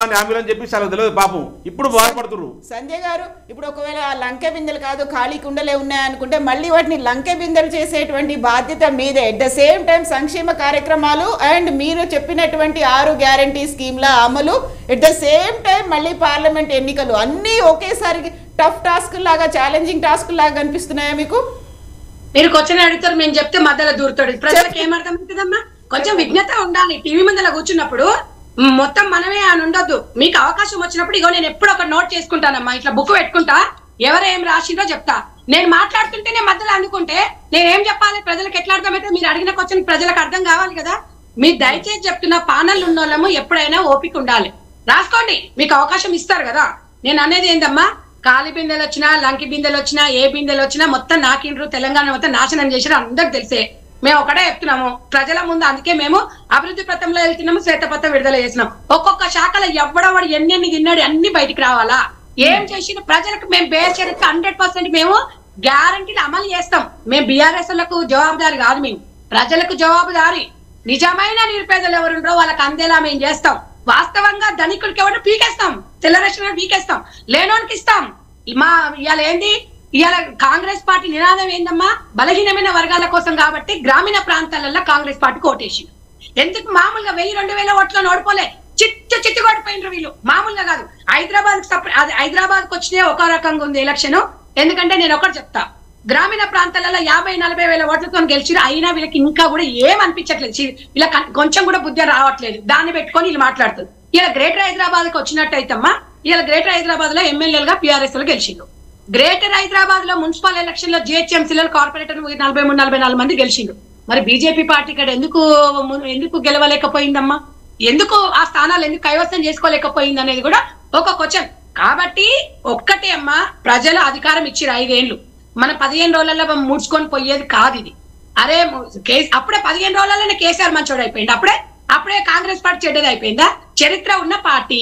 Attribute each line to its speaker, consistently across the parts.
Speaker 1: Ambulance చెప్పి చాలా తెలియదు పాపం ఇప్పుడు బాధపడుతున్నారు.
Speaker 2: సంజయ్ గారు ఇప్పుడు ఒకవేళ లంకె బిందెలు కాదు ఖాళీ కుండలే ఉన్నాయనుకుంటే మళ్ళీ వాటిని లంకె బిందెలు చేసేటువంటి బాధ్యత మీదే. ఎట్ ద సేమ్ టైం సంక్షేమ కార్యక్రమాలు అండ్ మీరు చెప్పినటువంటి 6 గ్యారంటీ స్కీమ్ల అమలు, ఎట్ ద సేమ్ టైం మళ్ళీ పార్లమెంట్ ఎన్నికలు అన్నీ ఒకేసారి టఫ్ టాస్క్ లాగా ఛాలెంజింగ్ టాస్క్ లాగా కనిపిస్తున్నాయా మీకు?
Speaker 3: మీరు క్వశ్చన్ అడుగుతారు, మేము చెప్తే మధ్యలో దూరుతాడు. ప్రజలకు ఏమర్థమవుతుందమ్మా? కొంచెం విజ్ఞత ఉండాలి. టీవీ ముందర కూర్చున్నప్పుడు మొత్తం మనమే అని ఉండొద్దు. మీకు అవకాశం వచ్చినప్పుడు ఇగో నేను ఎప్పుడు ఒక నోట్ చేసుకుంటానమ్మా, ఇట్లా బుక్ పెట్టుకుంటా, ఎవరేం రాసిందో చెప్తా. నేను మాట్లాడుతుంటేనే మధ్యలో అనుకుంటే నేనేం చెప్పాలి? ప్రజలకు ఎట్లా అర్థమైతే? మీరు అడిగిన క్వశ్చన్ ప్రజలకు అర్థం కావాలి కదా. మీరు దయచేసి చెప్తున్న పానల్ ఉన్న వాళ్ళము ఎప్పుడైనా ఓపిక ఉండాలి. రాసుకోండి, మీకు అవకాశం ఇస్తారు కదా. నేను అనేది ఏందమ్మా, కాలి బిందెలు వచ్చినా లంకి బిందెలు వచ్చినా ఏ బిందెలు వచ్చినా మొత్తం నాకిండ్రు తెలంగాణ మొత్తం నాశనం చేసినా అందరికి తెలిసే. మేము ఒకటే చెప్తున్నాము ప్రజల ముందు, అందుకే మేము అభివృద్ధి పథంలో వెళ్తున్నాము, శ్వేతపత్రం విడుదల చేసినాం. ఒక్కొక్క శాఖలో ఎవడవాడు ఎన్ని తిన్నాడు అన్ని బయటికి రావాలా. ఏం చేసిన ప్రజలకు మేము బేషరతు 100% మేము గ్యారంటీలు అమలు చేస్తాం. మేము బీఆర్ఎస్ లకు జవాబుదారి కాదు, మేము ప్రజలకు జవాబుదారి. నిజమైన నిరుపేదలు ఎవరుండో వాళ్ళకి అందేలా మేము చేస్తాం. వాస్తవంగా ధనికులకి ఎవరు పీకేస్తాం, తెల్లరేషన్ పీకేస్తాం, లేనోనికి ఇస్తాం. మా ఇవాళ ఏంది, ఇవాళ కాంగ్రెస్ పార్టీ నినాదం ఏందమ్మా, బలహీనమైన వర్గాల కోసం కాబట్టి గ్రామీణ ప్రాంతాలలో కాంగ్రెస్ పార్టీకి ఓటేసింది. ఎందుకు మామూలుగా 1000-2000 ఓట్లను ఓడిపోలే, చిట్టు ఓడిపోయినారు వీళ్ళు. మామూలుగా కాదు. హైదరాబాద్ కు వచ్చినే ఒక రకంగా ఉంది ఎలక్షన్. ఎందుకంటే నేను ఒకటి చెప్తా, గ్రామీణ ప్రాంతాలలో 50-40 వేల ఓట్లతో గెలిచిరు. అయినా వీళ్ళకి ఇంకా కూడా ఏం అనిపించట్లేదు, వీళ్ళకి కొంచెం కూడా బుద్ధి రావట్లేదు. దాన్ని పెట్టుకొని వీళ్ళు మాట్లాడుతుంది. ఇలా గ్రేటర్ హైదరాబాద్ కు వచ్చినట్టయితమ్మా, ఇలా గ్రేటర్ హైదరాబాద్ లో ఎమ్మెల్యేలుగా పిఆర్ఎస్ లో గెలిచిండు. గ్రేటర్ హైదరాబాద్ లో మున్సిపల్ ఎలక్షన్ లో జిహెచ్ఎంసీలో కార్పొరేటర్ 43-44 మంది గెలిచిండు. మరి బీజేపీ పార్టీ ఇక్కడ ఎందుకు గెలవలేకపోయిందమ్మా? ఎందుకు ఆ స్థానాలు ఎందుకు కైవసం చేసుకోలేకపోయింది అనేది కూడా ఒక క్వశ్చన్. కాబట్టి ఒక్కటే అమ్మా, ప్రజలు అధికారం ఇచ్చిరు 5 ఏళ్ళు. మన 15 రోజులలో ముడుచుకొని పోయేది కాదు ఇది. అరే అప్పుడే 15 రోజులలోనే కేసీఆర్ మంచోడు అయిపోయింది. అప్పుడే కాంగ్రెస్ పార్టీ చెడ్డది అయిపోయిందా? చరిత్ర ఉన్న పార్టీ,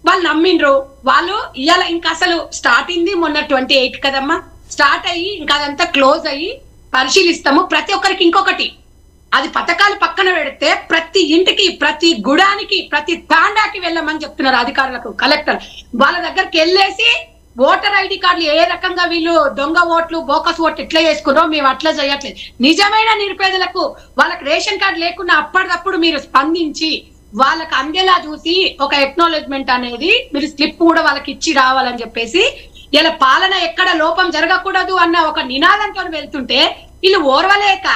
Speaker 3: వాళ్ళు నమ్మిండ్రు. వాళ్ళు ఇవాళ ఇంకా అసలు స్టార్ట్ అయింది మొన్న 28 కదమ్మా, స్టార్ట్ అయ్యి ఇంకా అదంతా క్లోజ్ అయ్యి పరిశీలిస్తాము. ప్రతి ఒక్కరికి ఇంకొకటి, అది పథకాలు పక్కన పెడితే ప్రతి ఇంటికి, ప్రతి గుడానికి, ప్రతి తాండాకి వెళ్ళమని చెప్తున్నారు అధికారులకు, కలెక్టర్. వాళ్ళ దగ్గరికి వెళ్ళేసి ఓటర్ ఐడి కార్డులు ఏ రకంగా వీళ్ళు దొంగ ఓట్లు బోకస్ ఓట్లు ఎట్లా చేసుకున్నారో మేము అట్లా చేయట్లేదు. నిజమైన నిరుపేదలకు వాళ్ళకి రేషన్ కార్డు లేకుండా అప్పటికప్పుడు మీరు స్పందించి వాళ్ళకి అందేలా చూసి ఒక ఎక్నాలెడ్జ్మెంట్ అనేది మీరు స్లిప్ కూడా వాళ్ళకి ఇచ్చి రావాలని చెప్పేసి, ఇలా పాలన ఎక్కడ లోపం జరగకూడదు అన్న ఒక నినాదంతో వెళ్తుంటే వీళ్ళు ఓర్వలేక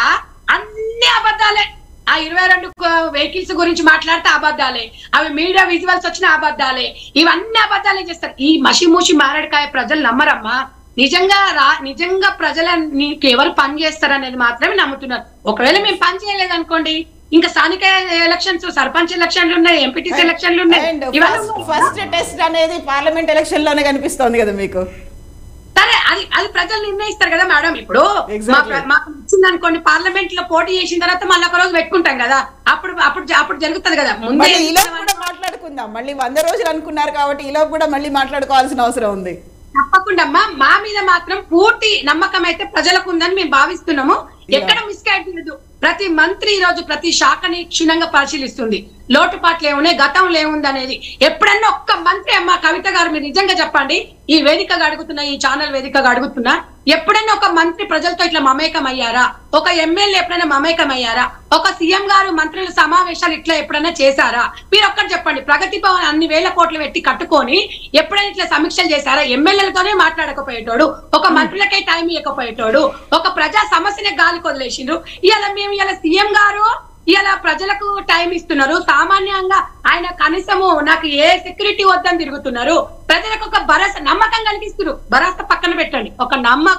Speaker 3: అన్ని అబద్ధాలే. ఆ 22 వెహికల్స్ గురించి మాట్లాడితే అబద్ధాలే, అవి మీడియా విజువల్స్ వచ్చిన అబద్ధాలే, ఇవన్నీ అబద్ధాలే చేస్తారు. ఈ మషిమూషి మారడికాయ ప్రజలు నమ్మరమ్మా. నిజంగా ప్రజల నీకు ఎవరు పని చేస్తారనేది మాత్రమే నమ్ముతున్నారు. ఒకవేళ మేము పని చేయలేదనుకోండి, ఇంకా స్థానిక ఎలక్షన్స్, సర్పంచ్ ఎలక్షన్లు ఉన్నాయి, ఎంపీటీసీ ఎలక్షన్లు ఉన్నాయి.
Speaker 2: ఫస్ట్ టెస్ట్ అనేది పార్లమెంట్ ఎలక్షన్ లోనే కనిపిస్తోంది కదా మీకు.
Speaker 3: సరే, అది ప్రజలు నిర్ణయిస్తారు కదా మేడం. ఇప్పుడు మాకు ఇచ్చింది అనుకోండి, పార్లమెంట్ లో పోటీ చేసిన తర్వాత మళ్ళీ ఒక రోజు పెట్టుకుంటాం కదా, అప్పుడు జరుగుతుంది కదా. ముందే
Speaker 2: ఇలా కూడా మాట్లాడుకుందాం. మళ్ళీ 100 రోజులు అనుకున్నారు కాబట్టి ఇలా కూడా మళ్ళీ మాట్లాడుకోవాల్సిన అవసరం ఉంది.
Speaker 3: తప్పకుండా అమ్మా, మా మీద మాత్రం పూర్తి నమ్మకం అయితే ప్రజలకు ఉందని మేము భావిస్తున్నాము. ఎక్కడ మిస్గైడ్ లేదు. ప్రతి మంత్రి ఈ రోజు ప్రతి శాఖని క్షుణ్ణంగా పరిశీలిస్తుంది. లోటుపాట్లు ఏమున్నాయి, గతంలో ఏముంది అనేది. ఎప్పుడన్నా ఒక్క మంత్రి అమ్మా, కవిత గారు మీరు నిజంగా చెప్పండి, ఈ వేదికగా అడుగుతున్నా, ఈ ఛానల్ వేదికగా అడుగుతున్నా, ఎప్పుడైనా ఒక మంత్రి ప్రజలతో ఇట్లా మమేకం అయ్యారా? ఒక ఎమ్మెల్యే ఎప్పుడైనా మమేకం అయ్యారా? ఒక సీఎం గారు మంత్రుల సమావేశాలు ఇట్లా ఎప్పుడైనా చేశారా? మీరు ఒక్కటి చెప్పండి. ప్రగతి భవన్ అన్ని వేల కోట్లు పెట్టి కట్టుకొని ఎప్పుడైనా ఇట్లా సమీక్షలు చేశారా? ఎమ్మెల్యేలతోనే మాట్లాడకపోయేటోడు, ఒక మంత్రులకే టైం ఇవ్వకపోయేటోడు, ఒక ప్రజా సమస్యనే గాలి కొదిలేసిండ్రు. ఇలా సీఎం గారు ఇలా ప్రజలకు టైం ఇస్తున్నారు. సామాన్యంగా ఆయన కనీసము నాకు ఏ సెక్యూరిటీ వద్దని తిరుగుతున్నారు. ప్రజలకు ఒక భరోసా, నమ్మకం కలిగిస్తున్నారు. భరోసా పక్కన పెట్టండి, ఒక నమ్మకం